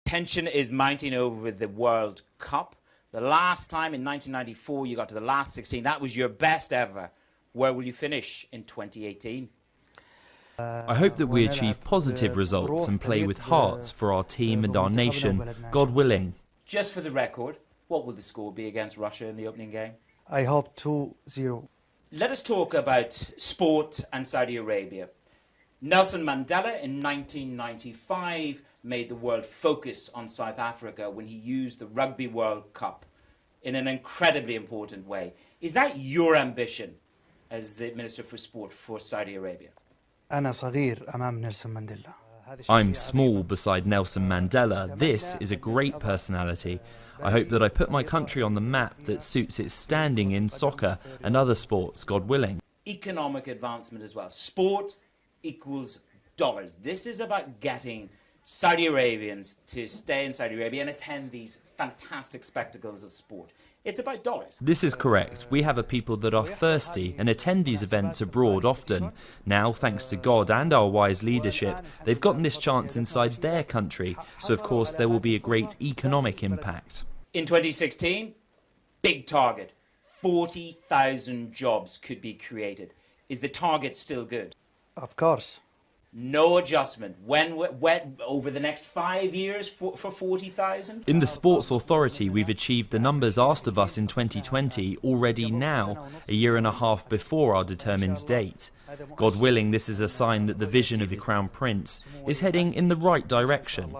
Tension is mounting over the World Cup. The last time in 1994 you got to the last 16, that was your best ever. Where will you finish in 2018? I hope that we achieve positive results and play with heart for our team and our nation, God willing. Just for the record, what will the score be against Russia in the opening game? I hope 2-0. Let us talk about sport and Saudi Arabia. Nelson Mandela in 1995 made the world focus on South Africa when he used the Rugby World Cup in an incredibly important way. Is that your ambition as the Minister for Sport for Saudi Arabia? أنا صغير أمام نيلسون مانديلا. I'm small beside Nelson Mandela. This is a great personality. I hope that I put my country on the map that suits its standing in soccer and other sports, God willing. Economic advancement as well. Sport equals dollars. This is about getting Saudi Arabians to stay in Saudi Arabia and attend these fantastic spectacles of sport. It's about dollars. This is correct. We have a people that are thirsty and attend these events abroad often. Now, thanks to God and our wise leadership, they've gotten this chance inside their country, so of course there will be a great economic impact. In 2016, big target, 40,000 jobs could be created. Is the target still good? Of course. No adjustment. When over the next 5 years for 40,000? In the Sports Authority, we've achieved the numbers asked of us in 2020 already now, a year and a half before our determined date. God willing, this is a sign that the vision of the Crown Prince is heading in the right direction.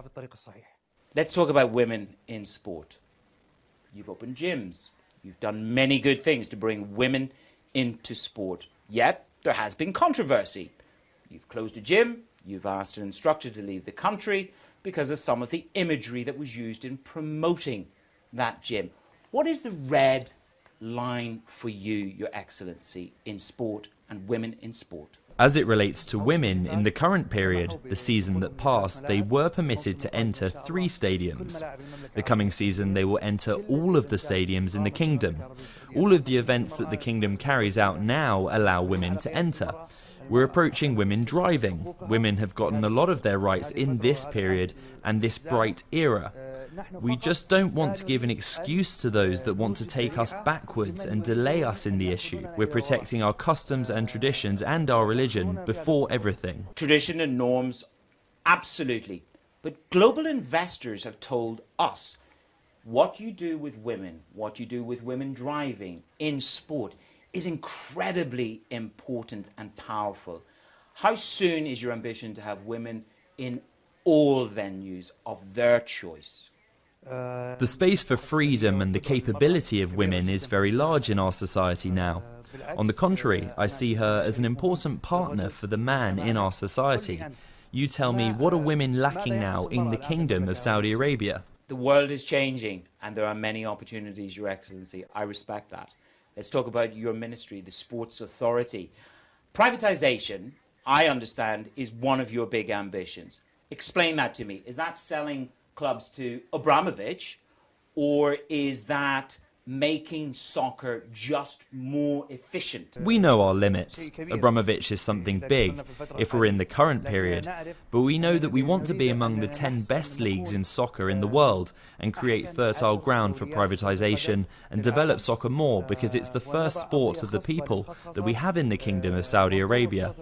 Let's talk about women in sport. You've opened gyms. You've done many good things to bring women into sport. Yet, there has been controversy. You've closed a gym, you've asked an instructor to leave the country because of some of the imagery that was used in promoting that gym. What is the red line for you, Your Excellency, in sport and women in sport? As it relates to women, in the current period, the season that passed, they were permitted to enter 3 stadiums. The coming season, they will enter all of the stadiums in the Kingdom. All of the events that the Kingdom carries out now allow women to enter. We're approaching women driving. Women have gotten a lot of their rights in this period and this bright era. We just don't want to give an excuse to those that want to take us backwards and delay us in the issue. We're protecting our customs and traditions and our religion before everything. Tradition and norms, absolutely. But global investors have told us what you do with women, what you do with women driving in sport is incredibly important and powerful. How soon is your ambition to have women in all venues of their choice? The space for freedom and the capability of women is very large in our society now. On the contrary, I see her as an important partner for the man in our society. You tell me, what are women lacking now in the Kingdom of Saudi Arabia? The world is changing and there are many opportunities, Your Excellency. I respect that. Let's talk about your ministry, the Sports Authority. Privatization, I understand, is one of your big ambitions. Explain that to me. Is that selling clubs to Abramovich, or is that making soccer just more efficient? We know our limits. Abramovich is something big, if we're in the current period. But we know that we want to be among the 10 best leagues in soccer in the world and create fertile ground for privatization and develop soccer more, because it's the first sport of the people that we have in the Kingdom of Saudi Arabia.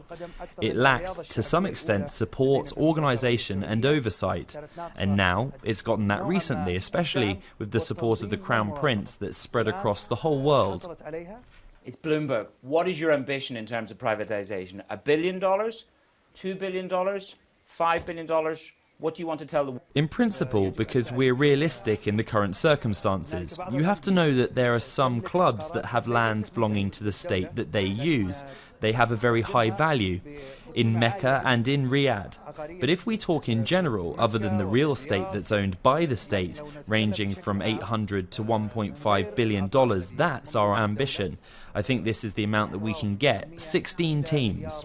It lacks, to some extent, support, organization and oversight. And now it's gotten that recently, especially with the support of the Crown Prince that's spread across the whole world. It's Bloomberg. What is your ambition in terms of privatization? $1 billion? $2 billion? $5 billion? What do you want to tell the... In principle, because we're realistic in the current circumstances. You have to know that there are some clubs that have lands belonging to the state that they use. They have a very high value in Mecca and in Riyadh. But if we talk in general, other than the real estate that's owned by the state, ranging from $800 to $1.5 billion, that's our ambition. I think this is the amount that we can get, 16 teams.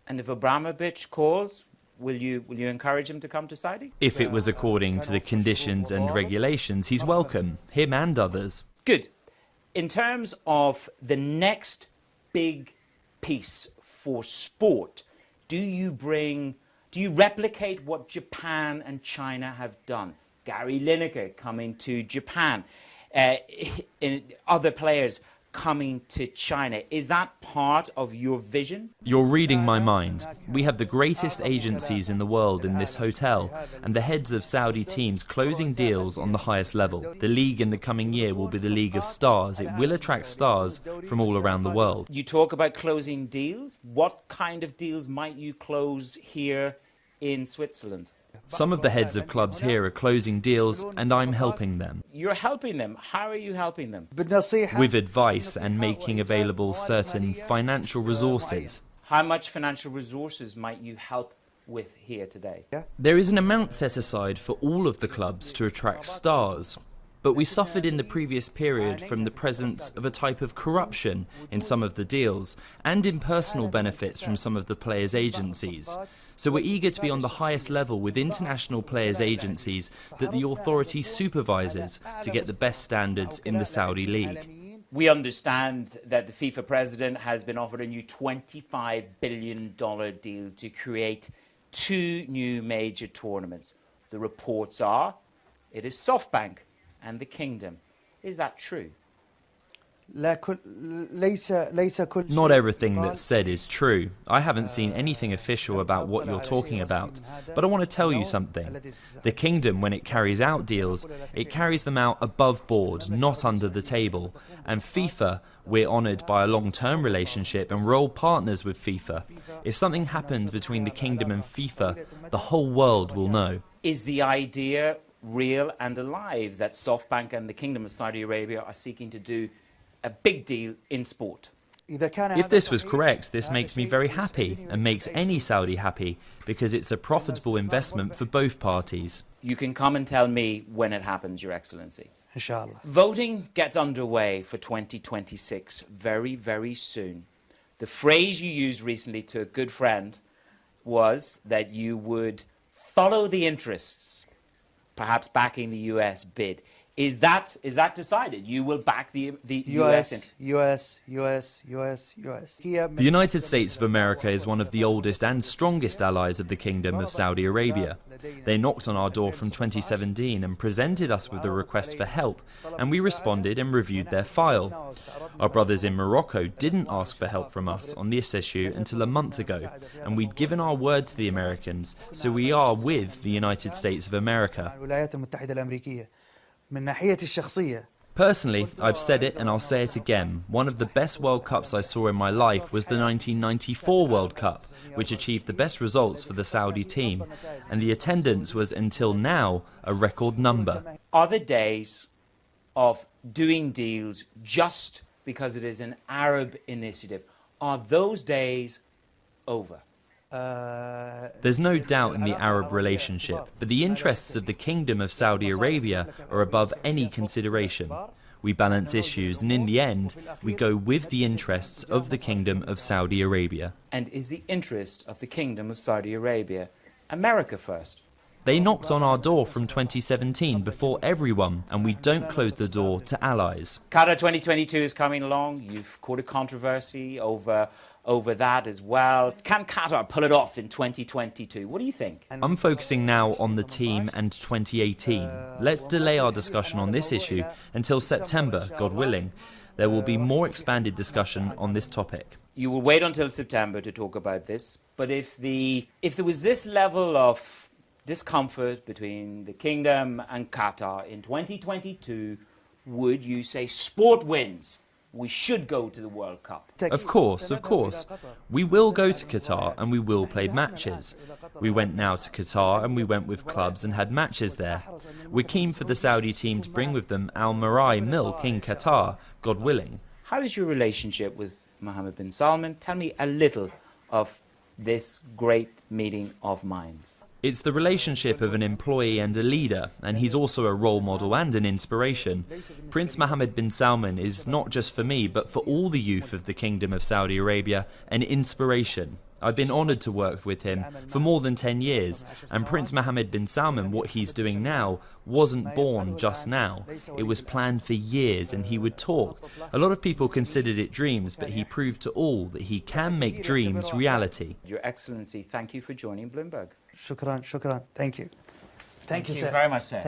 And if Abramovich calls, will you encourage him to come to Saudi? If it was according to the conditions and regulations, he's welcome, him and others. Good. In terms of the next big piece for sport, do you bring Do you replicate what Japan and China have done? Gary Lineker coming to Japan, other players coming to China. Is that part of your vision? You're reading my mind. We have the greatest agencies in the world in this hotel, and the heads of Saudi teams closing deals on the highest level. The league in the coming year will be the League of Stars. It will attract stars from all around the world. You talk about closing deals. What kind of deals might you close here in Switzerland? Some of the heads of clubs here are closing deals, and I'm helping them. You're helping them. How are you helping them? With advice and making available certain financial resources. How much financial resources might you help with here today? There is an amount set aside for all of the clubs to attract stars. But we suffered in the previous period from the presence of a type of corruption in some of the deals and impersonal benefits from some of the players' agencies. So we're eager to be on the highest level with international players' agencies that the authority supervises to get the best standards in the Saudi League. We understand that the FIFA president has been offered a new $25 billion deal to create 2 new major tournaments. The reports are it is SoftBank and the Kingdom. Is that true? Not everything that's said is true. I haven't seen anything official about what you're talking about. But I want to tell you something. The Kingdom, when it carries out deals, it carries them out above board, not under the table. And FIFA, we're honoured by a long-term relationship and we're all partners with FIFA. If something happens between the Kingdom and FIFA, the whole world will know. Is the idea real and alive that SoftBank and the Kingdom of Saudi Arabia are seeking to do a big deal in sport? If this was correct, this makes me very happy and makes any Saudi happy because it's a profitable investment for both parties. You can come and tell me when it happens, Your Excellency. Inshallah. Voting gets underway for 2026 very, very soon. The phrase you used recently to a good friend was that you would follow the interests, perhaps backing the US bid. Is that decided? You will back the US? US. The United States of America is one of the oldest and strongest allies of the Kingdom of Saudi Arabia. They knocked on our door from 2017 and presented us with a request for help, and we responded and reviewed their file. Our brothers in Morocco didn't ask for help from us on this issue until a month ago, and we'd given our word to the Americans, so we are with the United States of America. Personally, I've said it and I'll say it again. One of the best World Cups I saw in my life was the 1994 World Cup, which achieved the best results for the Saudi team. And the attendance was, until now, a record number. Are the days of doing deals just because it is an Arab initiative, are those days over? There's no doubt in the Arab relationship, but the interests of the Kingdom of Saudi Arabia are above any consideration. We balance issues, and in the end, we go with the interests of the Kingdom of Saudi Arabia. And is the interest of the Kingdom of Saudi Arabia America first? They knocked on our door from 2017 before everyone, and we don't close the door to allies. Qatar 2022 is coming along. You've caught a controversy over that as well. Can Qatar pull it off in 2022? What do you think? I'm focusing now on the team and 2018. Let's delay our discussion on this issue until September, God willing. There will be more expanded discussion on this topic. You will wait until September to talk about this, but if there was this level of discomfort between the Kingdom and Qatar in 2022, would you say sport wins? We should go to the World Cup. Of course. We will go to Qatar and we will play matches. We went now to Qatar and we went with clubs and had matches there. We're keen for the Saudi team to bring with them Al Marai milk in Qatar, God willing. How is your relationship with Mohammed bin Salman? Tell me a little of this great meeting of minds. It's the relationship of an employee and a leader, and he's also a role model and an inspiration. Prince Mohammed bin Salman is not just for me, but for all the youth of the Kingdom of Saudi Arabia, an inspiration. I've been honoured to work with him for more than 10 years, and Prince Mohammed bin Salman, what he's doing now, wasn't born just now. It was planned for years, and he would talk. A lot of people considered it dreams, but he proved to all that he can make dreams reality. Your Excellency, thank you for joining Bloomberg. شكرا. Thank you. Thank you, sir. very much, sir.